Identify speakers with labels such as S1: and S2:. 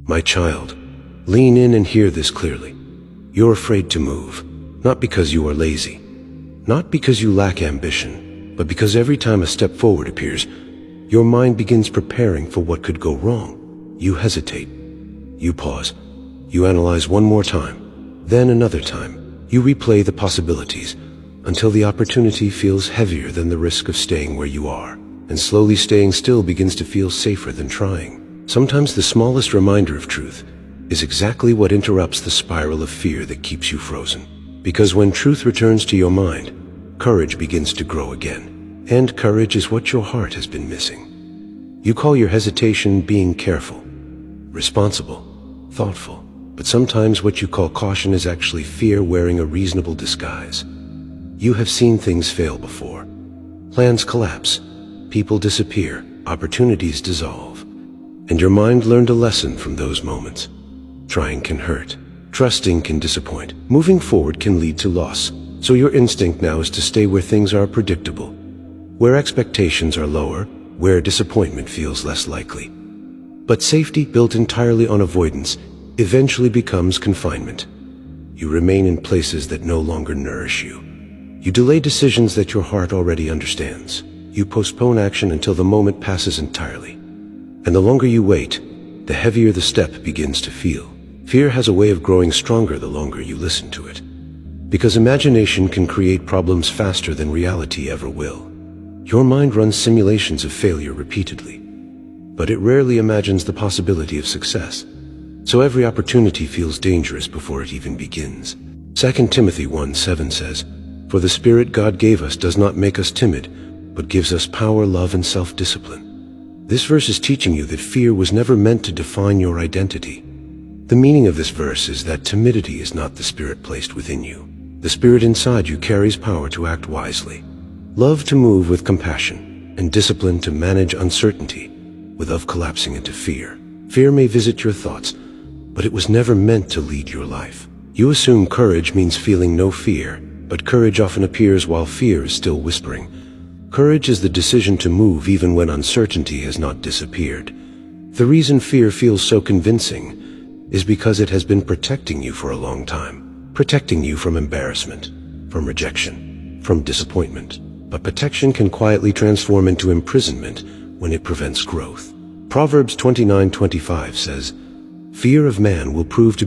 S1: My child, lean in and hear this clearly. You're afraid to move, not because you are lazy, not because you lack ambition, but because every time a step forward appears, your mind begins preparing for what could go wrong. You hesitate. You pause. You analyze one more time, then another time. You replay the possibilities until the opportunity feels heavier than the risk of staying where you are. And slowly staying still begins to feel safer than trying. Sometimes the smallest reminder of truth is exactly what interrupts the spiral of fear that keeps you frozen. Because when truth returns to your mind, courage begins to grow again. And courage is what your heart has been missing. You call your hesitation being careful, responsible, thoughtful. But sometimes what you call caution is actually fear wearing a reasonable disguise. You have seen things fail before. Plans collapse, people disappear, opportunities dissolve. And your mind learned a lesson from those moments. Trying can hurt. Trusting can disappoint. Moving forward can lead to loss. So your instinct now is to stay where things are predictable, where expectations are lower, where disappointment feels less likely. But safety, built entirely on avoidance, eventually becomes confinement. You remain in places that no longer nourish you. You delay decisions that your heart already understands. You postpone action until the moment passes entirely. And the longer you wait, the heavier the step begins to feel. Fear has a way of growing stronger the longer you listen to it. Because imagination can create problems faster than reality ever will. Your mind runs simulations of failure repeatedly, but it rarely imagines the possibility of success. So every opportunity feels dangerous before it even begins. 2 Timothy 1:7 says, "For the Spirit God gave us does not make us timid, but gives us power, love, and self-discipline." This verse is teaching you that fear was never meant to define your identity. The meaning of this verse is that timidity is not the spirit placed within you. The spirit inside you carries power to act wisely, love to move with compassion, and discipline to manage uncertainty without collapsing into fear. Fear may visit your thoughts, but it was never meant to lead your life. You assume courage means feeling no fear, but courage often appears while fear is still whispering. Courage is the decision to move even when uncertainty has not disappeared. The reason fear feels so convincing is because it has been protecting you for a long time, protecting you from embarrassment, from rejection, from disappointment. But protection can quietly transform into imprisonment when it prevents growth. Proverbs 29:25 says, "Fear of man will prove to be